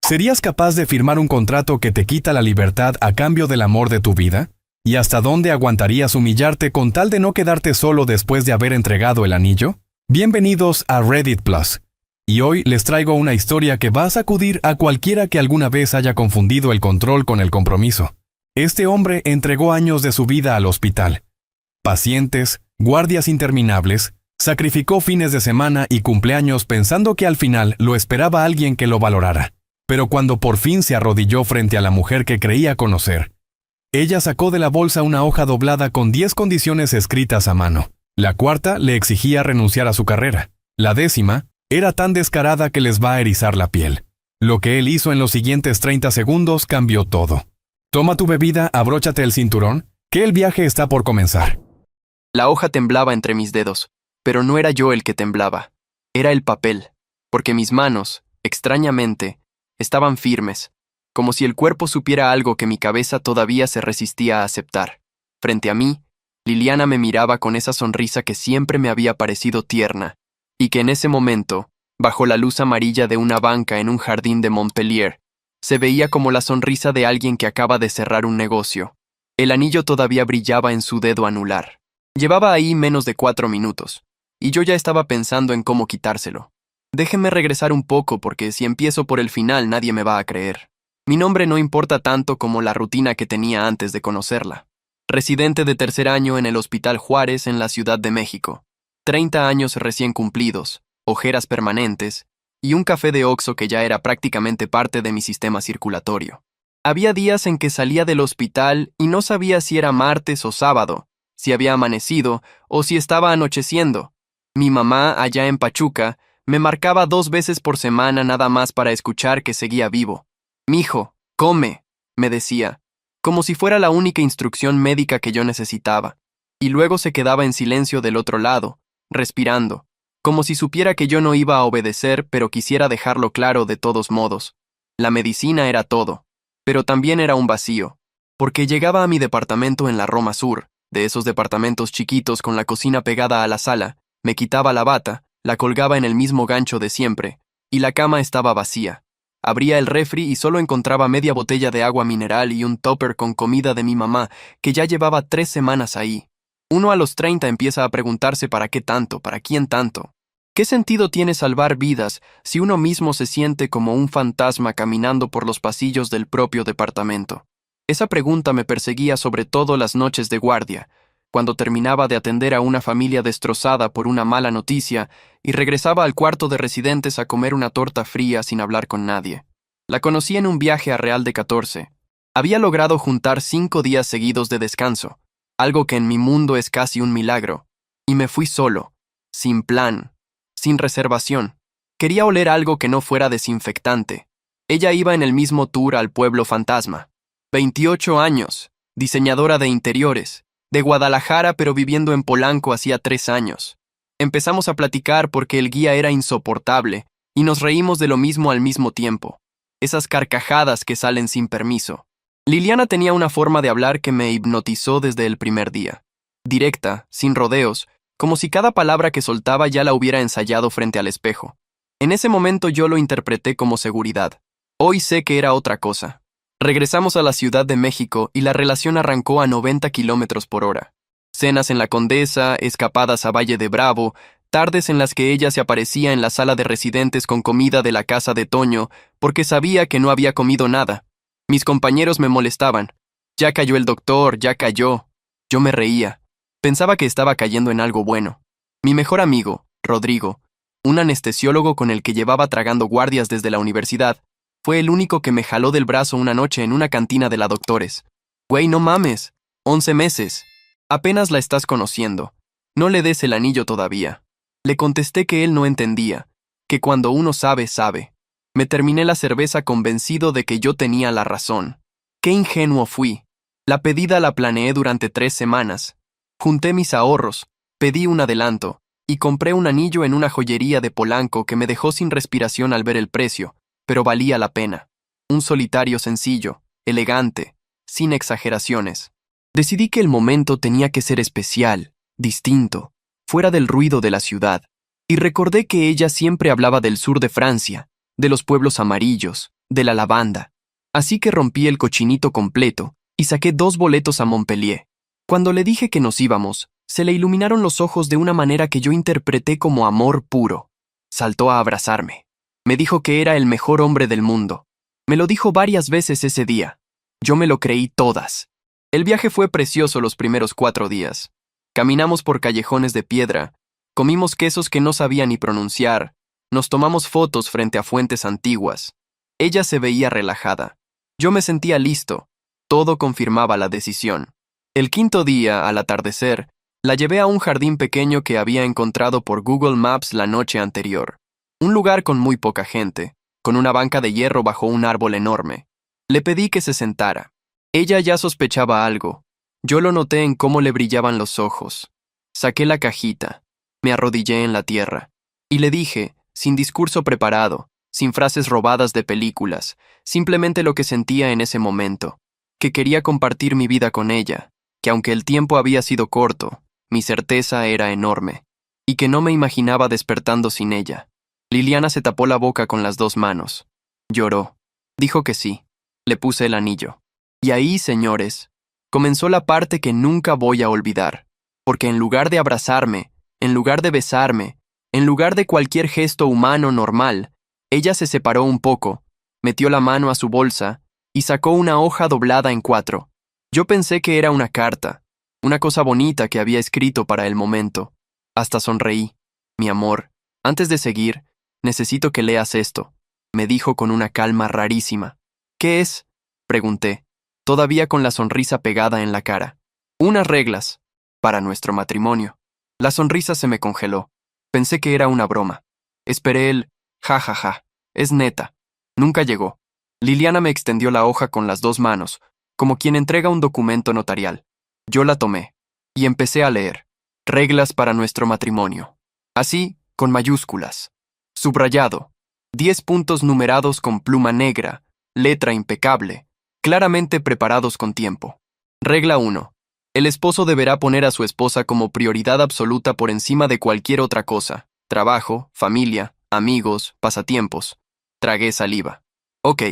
¿Serías capaz de firmar un contrato que te quita la libertad a cambio del amor de tu vida? ¿Y hasta dónde aguantarías humillarte con tal de no quedarte solo después de haber entregado el anillo? Bienvenidos a Reddit Plus. Y hoy les traigo una historia que va a sacudir a cualquiera que alguna vez haya confundido el control con el compromiso. Este hombre entregó años de su vida al hospital. Pacientes, guardias interminables, sacrificó fines de semana y cumpleaños pensando que al final lo esperaba alguien que lo valorara. Pero cuando por fin se arrodilló frente a la mujer que creía conocer, ella sacó de la bolsa una hoja doblada con 10 condiciones escritas a mano. La cuarta le exigía renunciar a su carrera. La 10ª era tan descarada que les va a erizar la piel. Lo que él hizo en los siguientes 30 segundos cambió todo. Toma tu bebida, abróchate el cinturón, que el viaje está por comenzar. La hoja temblaba entre mis dedos, pero no era yo el que temblaba. Era el papel, porque mis manos, extrañamente, estaban firmes, como si el cuerpo supiera algo que mi cabeza todavía se resistía a aceptar. Frente a mí, Liliana me miraba con esa sonrisa que siempre me había parecido tierna, y que en ese momento, bajo la luz amarilla de una banca en un jardín de Montpellier, se veía como la sonrisa de alguien que acaba de cerrar un negocio. El anillo todavía brillaba en su dedo anular. Llevaba ahí menos de 4 minutos, y yo ya estaba pensando en cómo quitárselo. Déjenme regresar un poco porque si empiezo por el final nadie me va a creer. Mi nombre no importa tanto como la rutina que tenía antes de conocerla. Residente de 3er año en el Hospital Juárez en la Ciudad de México. 30 años recién cumplidos, ojeras permanentes, y un café de Oxxo que ya era prácticamente parte de mi sistema circulatorio. Había días en que salía del hospital y no sabía si era martes o sábado, si había amanecido o si estaba anocheciendo. Mi mamá, allá en Pachuca, me marcaba 2 veces por semana nada más para escuchar que seguía vivo. «Mijo, come», me decía, como si fuera la única instrucción médica que yo necesitaba, y luego se quedaba en silencio del otro lado, respirando, como si supiera que yo no iba a obedecer, pero quisiera dejarlo claro de todos modos. La medicina era todo, pero también era un vacío, porque llegaba a mi departamento en la Roma Sur, de esos departamentos chiquitos con la cocina pegada a la sala, me quitaba la bata, la colgaba en el mismo gancho de siempre, y la cama estaba vacía. Abría el refri y solo encontraba media botella de agua mineral y un tupper con comida de mi mamá, que ya llevaba 3 semanas ahí. Uno a los 30 empieza a preguntarse para qué tanto, para quién tanto. ¿Qué sentido tiene salvar vidas si uno mismo se siente como un fantasma caminando por los pasillos del propio departamento? Esa pregunta me perseguía sobre todo las noches de guardia, cuando terminaba de atender a una familia destrozada por una mala noticia y regresaba al cuarto de residentes a comer una torta fría sin hablar con nadie. La conocí en un viaje a Real de 14. Había logrado juntar 5 días seguidos de descanso, algo que en mi mundo es casi un milagro, y me fui solo, sin plan, sin reservación. Quería oler algo que no fuera desinfectante. Ella iba en el mismo tour al pueblo fantasma. 28 años, diseñadora de interiores, de Guadalajara pero viviendo en Polanco hacía 3 años. Empezamos a platicar porque el guía era insoportable y nos reímos de lo mismo al mismo tiempo. Esas carcajadas que salen sin permiso. Liliana tenía una forma de hablar que me hipnotizó desde el primer día. Directa, sin rodeos, como si cada palabra que soltaba ya la hubiera ensayado frente al espejo. En ese momento yo lo interpreté como seguridad. Hoy sé que era otra cosa. Regresamos a la Ciudad de México y la relación arrancó a 90 km/h. Cenas en la Condesa, escapadas a Valle de Bravo, tardes en las que ella se aparecía en la sala de residentes con comida de la casa de Toño, porque sabía que no había comido nada. Mis compañeros me molestaban. Ya cayó el doctor, ya cayó. Yo me reía. Pensaba que estaba cayendo en algo bueno. Mi mejor amigo, Rodrigo, un anestesiólogo con el que llevaba tragando guardias desde la universidad, fue el único que me jaló del brazo una noche en una cantina de la Doctores. «Güey, no mames. 11 meses. Apenas la estás conociendo. No le des el anillo todavía». Le contesté que él no entendía, que cuando uno sabe, sabe. Me terminé la cerveza convencido de que yo tenía la razón. Qué ingenuo fui. La pedida la planeé durante 3 semanas. Junté mis ahorros, pedí un adelanto, y compré un anillo en una joyería de Polanco que me dejó sin respiración al ver el precio, pero valía la pena. Un solitario sencillo, elegante, sin exageraciones. Decidí que el momento tenía que ser especial, distinto, fuera del ruido de la ciudad, y recordé que ella siempre hablaba del sur de Francia, de los pueblos amarillos, de la lavanda. Así que rompí el cochinito completo y saqué 2 boletos a Montpellier. Cuando le dije que nos íbamos, se le iluminaron los ojos de una manera que yo interpreté como amor puro. Saltó a abrazarme. Me dijo que era el mejor hombre del mundo. Me lo dijo varias veces ese día. Yo me lo creí todas. El viaje fue precioso los primeros 4 días. Caminamos por callejones de piedra, comimos quesos que no sabía ni pronunciar, nos tomamos fotos frente a fuentes antiguas. Ella se veía relajada. Yo me sentía listo. Todo confirmaba la decisión. El 5.º día, al atardecer, la llevé a un jardín pequeño que había encontrado por Google Maps la noche anterior. Un lugar con muy poca gente, con una banca de hierro bajo un árbol enorme. Le pedí que se sentara. Ella ya sospechaba algo. Yo lo noté en cómo le brillaban los ojos. Saqué la cajita, me arrodillé en la tierra, y le dije, sin discurso preparado, sin frases robadas de películas, simplemente lo que sentía en ese momento, que quería compartir mi vida con ella, que aunque el tiempo había sido corto, mi certeza era enorme, y que no me imaginaba despertando sin ella. Liliana se tapó la boca con las 2 manos. Lloró. Dijo que sí. Le puse el anillo. Y ahí, señores, comenzó la parte que nunca voy a olvidar, porque en lugar de abrazarme, en lugar de besarme, en lugar de cualquier gesto humano normal, ella se separó un poco, metió la mano a su bolsa y sacó una hoja doblada en 4. Yo pensé que era una carta, una cosa bonita que había escrito para el momento. Hasta sonreí. Mi amor, antes de seguir, necesito que leas esto, me dijo con una calma rarísima. ¿Qué es?, pregunté, todavía con la sonrisa pegada en la cara. Unas reglas, para nuestro matrimonio. La sonrisa se me congeló. Pensé que era una broma. Esperé el ja ja ja. Es neta. Nunca llegó. Liliana me extendió la hoja con las 2 manos, como quien entrega un documento notarial. Yo la tomé y empecé a leer. Reglas para nuestro matrimonio. Así, con mayúsculas. Subrayado. 10 puntos numerados con pluma negra, letra impecable, claramente preparados con tiempo. Regla 1. El esposo deberá poner a su esposa como prioridad absoluta por encima de cualquier otra cosa. Trabajo, familia, amigos, pasatiempos. Tragué saliva. Ok,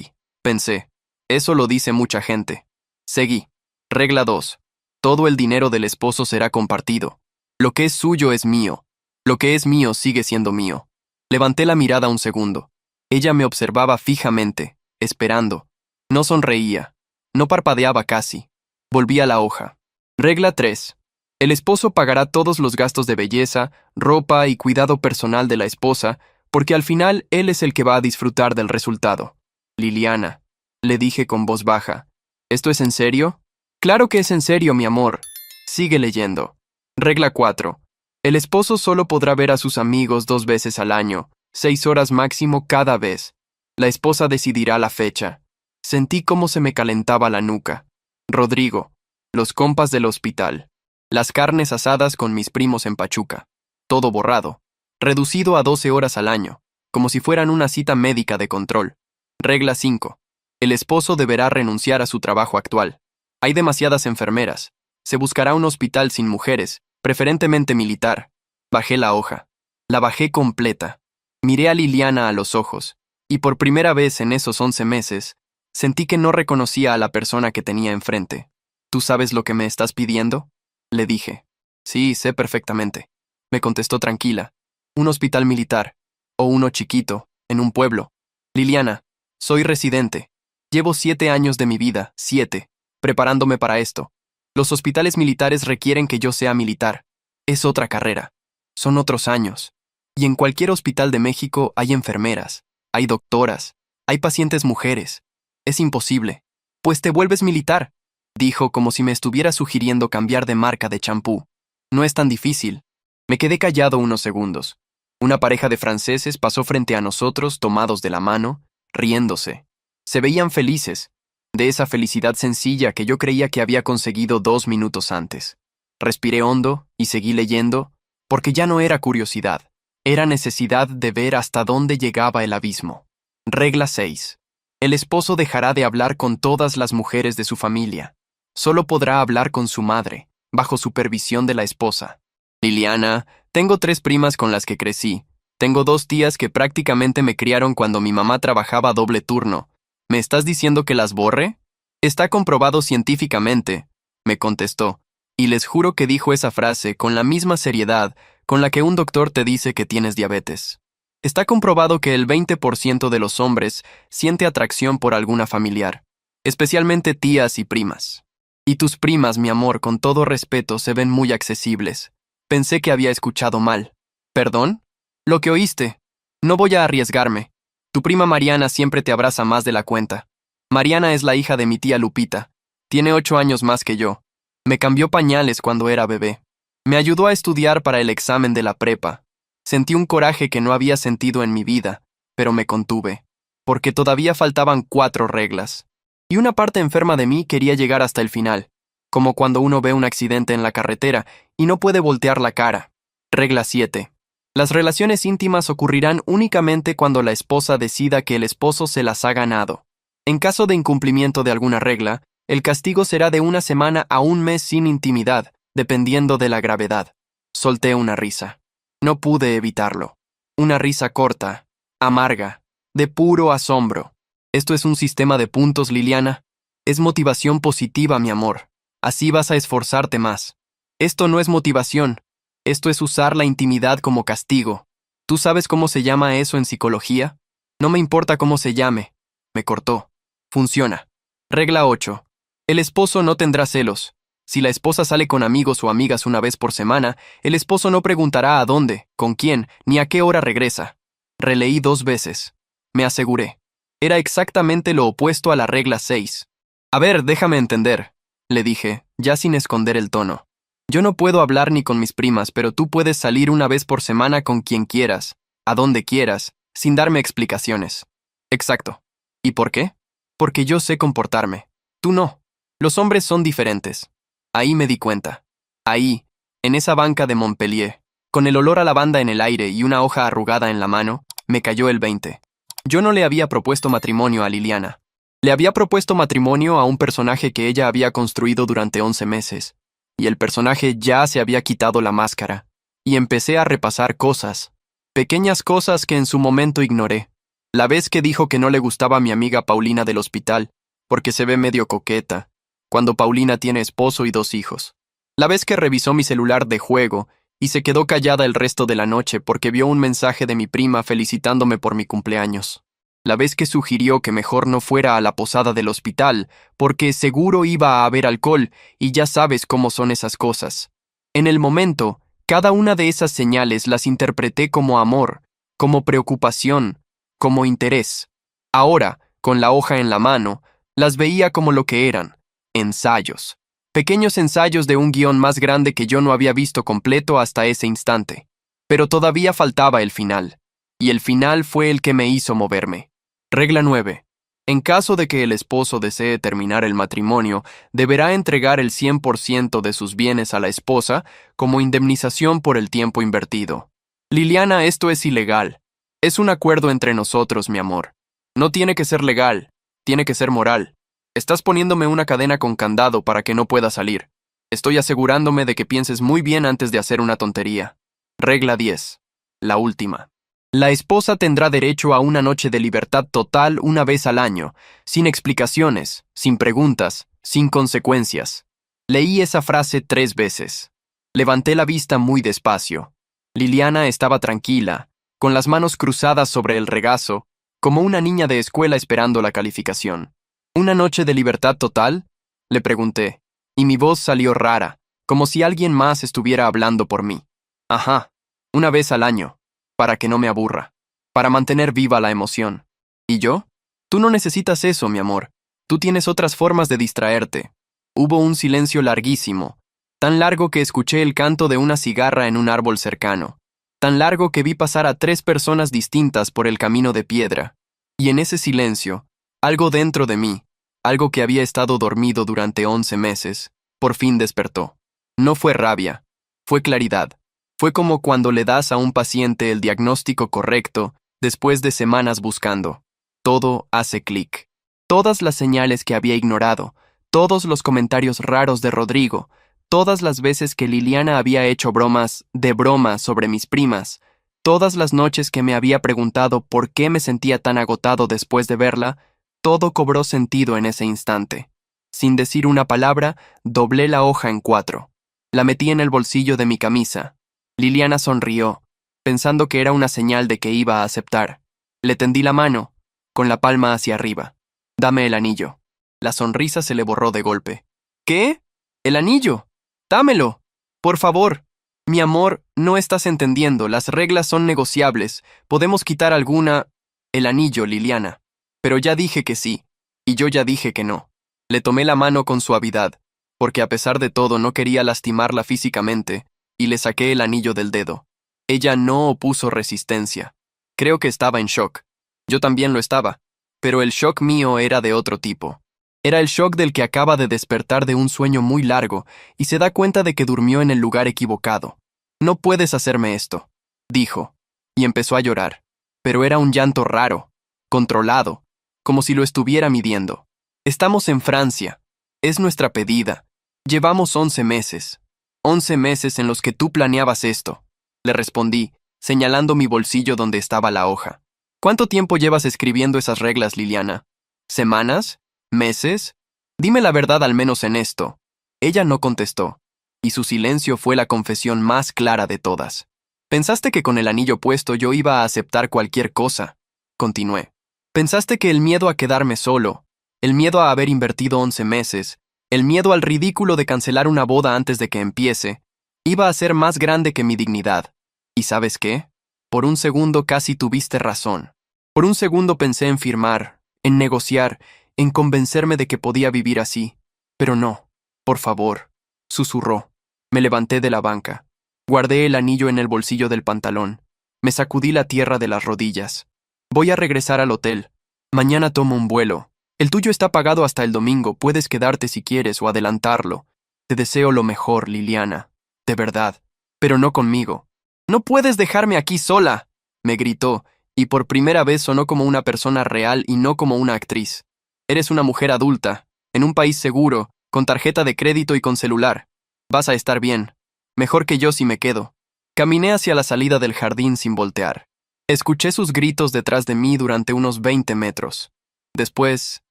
pensé. Eso lo dice mucha gente. Seguí. Regla 2. Todo el dinero del esposo será compartido. Lo que es suyo es mío. Lo que es mío sigue siendo mío. Levanté la mirada un segundo. Ella me observaba fijamente, esperando. No sonreía. No parpadeaba casi. Volví a la hoja. Regla 3. El esposo pagará todos los gastos de belleza, ropa y cuidado personal de la esposa, porque al final él es el que va a disfrutar del resultado. Liliana, le dije con voz baja. ¿Esto es en serio? Claro que es en serio, mi amor. Sigue leyendo. Regla 4. El esposo solo podrá ver a sus amigos 2 veces al año, 6 horas máximo cada vez. La esposa decidirá la fecha. Sentí cómo se me calentaba la nuca. Rodrigo, los compas del hospital, las carnes asadas con mis primos en Pachuca. Todo borrado. Reducido a 12 horas al año, como si fueran una cita médica de control. Regla 5. El esposo deberá renunciar a su trabajo actual. Hay demasiadas enfermeras. Se buscará un hospital sin mujeres, preferentemente militar. Bajé la hoja. La bajé completa. Miré a Liliana a los ojos, y por primera vez en esos 11 meses, sentí que no reconocía a la persona que tenía enfrente. ¿Tú sabes lo que me estás pidiendo?, le dije. Sí, sé perfectamente. Me contestó tranquila. Un hospital militar, o uno chiquito, en un pueblo. Liliana, soy residente. Llevo 7 años de mi vida, 7, preparándome para esto. Los hospitales militares requieren que yo sea militar. Es otra carrera. Son otros años. Y en cualquier hospital de México hay enfermeras, hay doctoras, hay pacientes mujeres. Es imposible. Pues te vuelves militar, dijo como si me estuviera sugiriendo cambiar de marca de champú. No es tan difícil. Me quedé callado unos segundos. Una pareja de franceses pasó frente a nosotros tomados de la mano, riéndose. Se veían felices, de esa felicidad sencilla que yo creía que había conseguido 2 minutos antes. Respiré hondo y seguí leyendo, porque ya no era curiosidad, era necesidad de ver hasta dónde llegaba el abismo. Regla 6. El esposo dejará de hablar con todas las mujeres de su familia. Solo podrá hablar con su madre, bajo supervisión de la esposa. Liliana, tengo 3 primas con las que crecí. Tengo 2 tías que prácticamente me criaron cuando mi mamá trabajaba doble turno. ¿Me estás diciendo que las borre? Está comprobado científicamente, me contestó, y les juro que dijo esa frase con la misma seriedad con la que un doctor te dice que tienes diabetes. Está comprobado que el 20% de los hombres siente atracción por alguna familiar, especialmente tías y primas. Y tus primas, mi amor, con todo respeto, se ven muy accesibles. Pensé que había escuchado mal. ¿Perdón? Lo que oíste. No voy a arriesgarme. Tu prima Mariana siempre te abraza más de la cuenta. Mariana es la hija de mi tía Lupita. Tiene 8 años más que yo. Me cambió pañales cuando era bebé. Me ayudó a estudiar para el examen de la prepa. Sentí un coraje que no había sentido en mi vida, pero me contuve, porque todavía faltaban 4 reglas. Y una parte enferma de mí quería llegar hasta el final, como cuando uno ve un accidente en la carretera y no puede voltear la cara. Regla 7. Las relaciones íntimas ocurrirán únicamente cuando la esposa decida que el esposo se las ha ganado. En caso de incumplimiento de alguna regla, el castigo será de 1 semana a 1 mes sin intimidad, dependiendo de la gravedad. Solté una risa. No pude evitarlo. Una risa corta, amarga, de puro asombro. ¿Esto es un sistema de puntos, Liliana? Es motivación positiva, mi amor. Así vas a esforzarte más. Esto no es motivación. Esto es usar la intimidad como castigo. ¿Tú sabes cómo se llama eso en psicología? No me importa cómo se llame. Me cortó. Funciona. Regla 8. El esposo no tendrá celos. Si la esposa sale con amigos o amigas una vez por semana, el esposo no preguntará a dónde, con quién, ni a qué hora regresa. Releí 2 veces. Me aseguré. Era exactamente lo opuesto a la regla 6. A ver, déjame entender, le dije, ya sin esconder el tono. Yo no puedo hablar ni con mis primas, pero tú puedes salir una vez por semana con quien quieras, a donde quieras, sin darme explicaciones. Exacto. ¿Y por qué? Porque yo sé comportarme. Tú no. Los hombres son diferentes. Ahí me di cuenta. Ahí, en esa banca de Montpellier, con el olor a lavanda en el aire y una hoja arrugada en la mano, me cayó el 20. Yo no le había propuesto matrimonio a Liliana. Le había propuesto matrimonio a un personaje que ella había construido durante 11 meses. Y el personaje ya se había quitado la máscara. Y empecé a repasar cosas. Pequeñas cosas que en su momento ignoré. La vez que dijo que no le gustaba a mi amiga Paulina del hospital, porque se ve medio coqueta, cuando Paulina tiene esposo y 2 hijos. La vez que revisó mi celular de juego y se quedó callada el resto de la noche porque vio un mensaje de mi prima felicitándome por mi cumpleaños. La vez que sugirió que mejor no fuera a la posada del hospital porque seguro iba a haber alcohol y ya sabes cómo son esas cosas. En el momento, cada una de esas señales las interpreté como amor, como preocupación, como interés. Ahora, con la hoja en la mano, las veía como lo que eran. Ensayos. Pequeños ensayos de un guión más grande que yo no había visto completo hasta ese instante. Pero todavía faltaba el final. Y el final fue el que me hizo moverme. Regla 9. En caso de que el esposo desee terminar el matrimonio, deberá entregar el 100% de sus bienes a la esposa como indemnización por el tiempo invertido. Liliana, esto es ilegal. Es un acuerdo entre nosotros, mi amor. No tiene que ser legal, tiene que ser moral. Estás poniéndome una cadena con candado para que no pueda salir. Estoy asegurándome de que pienses muy bien antes de hacer una tontería. Regla 10. La última. La esposa tendrá derecho a una noche de libertad total una vez al año, sin explicaciones, sin preguntas, sin consecuencias. Leí esa frase 3 veces. Levanté la vista muy despacio. Liliana estaba tranquila, con las manos cruzadas sobre el regazo, como una niña de escuela esperando la calificación. ¿Una noche de libertad total?, le pregunté, y mi voz salió rara, como si alguien más estuviera hablando por mí. Ajá, una vez al año, para que no me aburra, para mantener viva la emoción. ¿Y yo? Tú no necesitas eso, mi amor. Tú tienes otras formas de distraerte. Hubo un silencio larguísimo, tan largo que escuché el canto de una cigarra en un árbol cercano, tan largo que vi pasar a 3 personas distintas por el camino de piedra. Y en ese silencio, algo dentro de mí, algo que había estado dormido durante 11 meses, por fin despertó. No fue rabia, fue claridad. Fue como cuando le das a un paciente el diagnóstico correcto después de semanas buscando. Todo hace clic. Todas las señales que había ignorado, todos los comentarios raros de Rodrigo, todas las veces que Liliana había hecho bromas de broma sobre mis primas, Todas las noches que me había preguntado por qué me sentía tan agotado después de verla, todo cobró sentido en ese instante. Sin decir una palabra, doblé la hoja en 4. La metí en el bolsillo de mi camisa. Liliana sonrió, pensando que era una señal de que iba a aceptar. Le tendí la mano, con la palma hacia arriba. Dame el anillo. La sonrisa se le borró de golpe. ¿Qué? ¿El anillo? Dámelo. Por favor. Mi amor, no estás entendiendo. Las reglas son negociables. Podemos quitar alguna... El anillo, Liliana. Pero ya dije que sí. Y yo ya dije que no. Le tomé la mano con suavidad, porque a pesar de todo no quería lastimarla físicamente, y le saqué el anillo del dedo. Ella no opuso resistencia. Creo que estaba en shock. Yo también lo estaba. Pero el shock mío era de otro tipo. Era el shock del que acaba de despertar de un sueño muy largo y se da cuenta de que durmió en el lugar equivocado. No puedes hacerme esto, dijo, y empezó a llorar. Pero era un llanto raro, controlado, como si lo estuviera midiendo. Estamos en Francia. Es nuestra pedida. Llevamos 11 meses. 11 meses en los que tú planeabas esto. Le respondí, señalando mi bolsillo donde estaba la hoja. ¿Cuánto tiempo llevas escribiendo esas reglas, Liliana? ¿Semanas? ¿Meses? Dime la verdad al menos en esto. Ella no contestó, y su silencio fue la confesión más clara de todas. Pensaste que con el anillo puesto yo iba a aceptar cualquier cosa. Continué. Pensaste que el miedo a quedarme solo, el miedo a haber invertido 11 meses, el miedo al ridículo de cancelar una boda antes de que empiece, iba a ser más grande que mi dignidad. ¿Y sabes qué? Por un segundo casi tuviste razón. Por un segundo pensé en firmar, en negociar, en convencerme de que podía vivir así. Pero no, por favor, susurró. Me levanté de la banca. Guardé el anillo en el bolsillo del pantalón. Me sacudí la tierra de las rodillas. Voy a regresar al hotel. Mañana tomo un vuelo. El tuyo está pagado hasta el domingo. Puedes quedarte si quieres o adelantarlo. Te deseo lo mejor, Liliana. De verdad. Pero no conmigo. «No puedes dejarme aquí sola», me gritó, y por primera vez sonó como una persona real y no como una actriz. Eres una mujer adulta, en un país seguro, con tarjeta de crédito y con celular. Vas a estar bien. Mejor que yo si me quedo. Caminé hacia la salida del jardín sin voltear. Escuché sus gritos detrás de mí durante unos 20 metros. Después,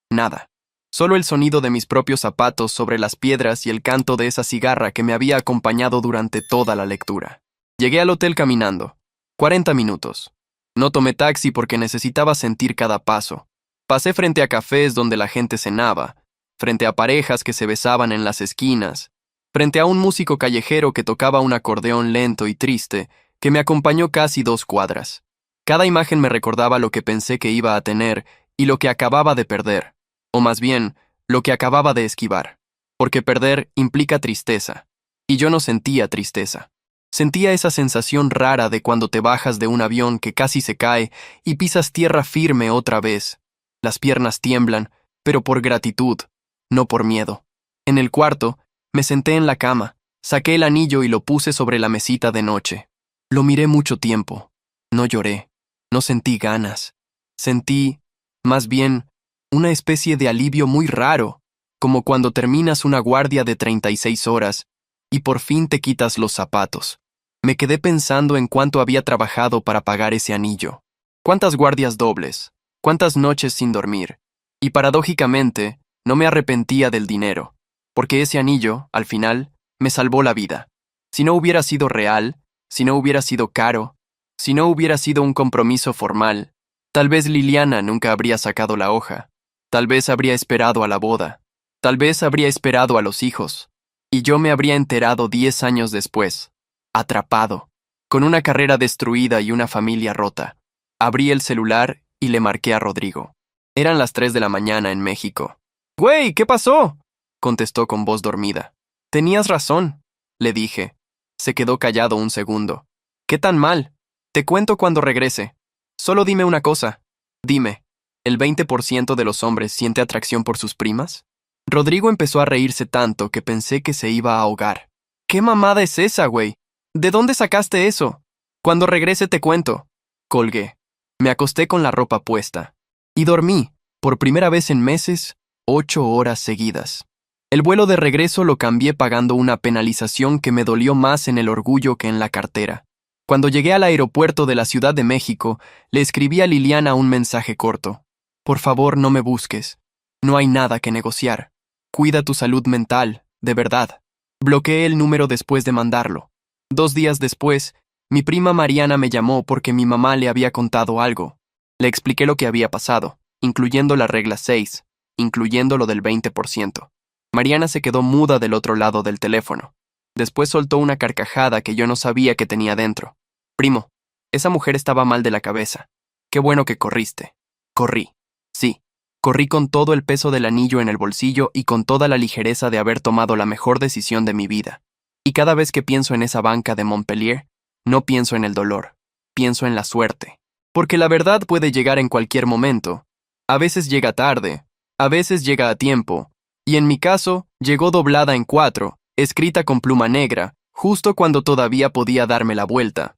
nada. Solo el sonido de mis propios zapatos sobre las piedras y el canto de esa cigarra que me había acompañado durante toda la lectura. Llegué al hotel caminando. 40 minutos. No tomé taxi porque necesitaba sentir cada paso. Pasé frente a cafés donde la gente cenaba, frente a parejas que se besaban en las esquinas, frente a un músico callejero que tocaba un acordeón lento y triste que me acompañó casi 2 cuadras. Cada imagen me recordaba lo que pensé que iba a tener y lo que acababa de perder, o más bien, lo que acababa de esquivar, porque perder implica tristeza, y yo no sentía tristeza. Sentía esa sensación rara de cuando te bajas de un avión que casi se cae y pisas tierra firme otra vez. Las piernas tiemblan, pero por gratitud, no por miedo. En el cuarto, me senté en la cama, saqué el anillo y lo puse sobre la mesita de noche. Lo miré mucho tiempo. No lloré, no sentí ganas. Sentí, más bien, una especie de alivio muy raro, como cuando terminas una guardia de 36 horas y por fin te quitas los zapatos. Me quedé pensando en cuánto había trabajado para pagar ese anillo. Cuántas guardias dobles, cuántas noches sin dormir. Y paradójicamente, no me arrepentía del dinero, porque ese anillo, al final, me salvó la vida. Si no hubiera sido real, si no hubiera sido caro, si no hubiera sido un compromiso formal, tal vez Liliana nunca habría sacado la hoja. Tal vez habría esperado a la boda. Tal vez habría esperado a los hijos. Y yo me habría enterado 10 años después. Atrapado, con una carrera destruida y una familia rota. Abrí el celular y le marqué a Rodrigo. Eran las 3 de la mañana en México. «Güey, ¿qué pasó?», contestó con voz dormida. «Tenías razón», le dije. Se quedó callado un segundo. «¿Qué tan mal? Te cuento cuando regrese. Solo dime una cosa. Dime, ¿el 20% de los hombres siente atracción por sus primas?». Rodrigo empezó a reírse tanto que pensé que se iba a ahogar. «¿Qué mamada es esa, güey? ¿De dónde sacaste eso? Cuando regrese te cuento». Colgué. Me acosté con la ropa puesta. Y dormí, por primera vez en meses, 8 horas seguidas. El vuelo de regreso lo cambié pagando una penalización que me dolió más en el orgullo que en la cartera. Cuando llegué al aeropuerto de la Ciudad de México, le escribí a Liliana un mensaje corto. Por favor, no me busques. No hay nada que negociar. Cuida tu salud mental, de verdad. Bloqueé el número después de mandarlo. 2 días después, mi prima Mariana me llamó porque mi mamá le había contado algo. Le expliqué lo que había pasado, incluyendo la regla 6, incluyendo lo del 20%. Mariana se quedó muda del otro lado del teléfono. Después soltó una carcajada que yo no sabía que tenía dentro. Primo, esa mujer estaba mal de la cabeza. Qué bueno que corriste. Corrí. Sí, corrí con todo el peso del anillo en el bolsillo y con toda la ligereza de haber tomado la mejor decisión de mi vida. Y cada vez que pienso en esa banca de Montpellier, no pienso en el dolor, pienso en la suerte. Porque la verdad puede llegar en cualquier momento. A veces llega tarde, a veces llega a tiempo, y en mi caso, llegó doblada en 4, escrita con pluma negra, justo cuando todavía podía darme la vuelta.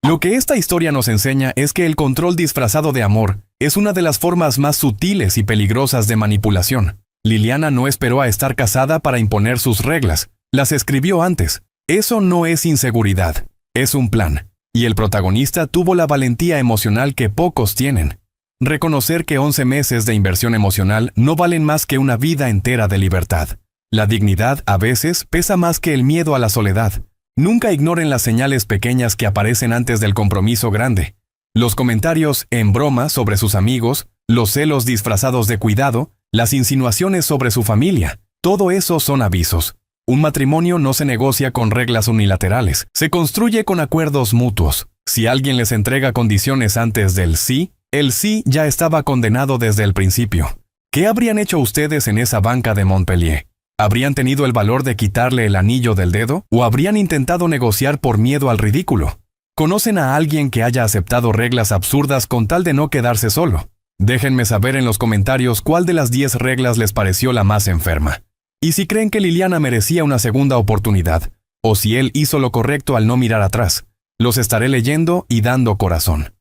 Lo que esta historia nos enseña es que el control disfrazado de amor es una de las formas más sutiles y peligrosas de manipulación. Liliana no esperó a estar casada para imponer sus reglas, las escribió antes. Eso no es inseguridad, es un plan. Y el protagonista tuvo la valentía emocional que pocos tienen. Reconocer que 11 meses de inversión emocional no valen más que una vida entera de libertad. La dignidad, a veces, pesa más que el miedo a la soledad. Nunca ignoren las señales pequeñas que aparecen antes del compromiso grande. Los comentarios en broma sobre sus amigos, los celos disfrazados de cuidado, las insinuaciones sobre su familia. Todo eso son avisos. Un matrimonio no se negocia con reglas unilaterales, se construye con acuerdos mutuos. Si alguien les entrega condiciones antes del sí, el sí ya estaba condenado desde el principio. ¿Qué habrían hecho ustedes en esa banca de Montpellier? ¿Habrían tenido el valor de quitarle el anillo del dedo? ¿O habrían intentado negociar por miedo al ridículo? ¿Conocen a alguien que haya aceptado reglas absurdas con tal de no quedarse solo? Déjenme saber en los comentarios cuál de las 10 reglas les pareció la más enferma. Y si creen que Liliana merecía una segunda oportunidad, o si él hizo lo correcto al no mirar atrás, los estaré leyendo y dando corazón.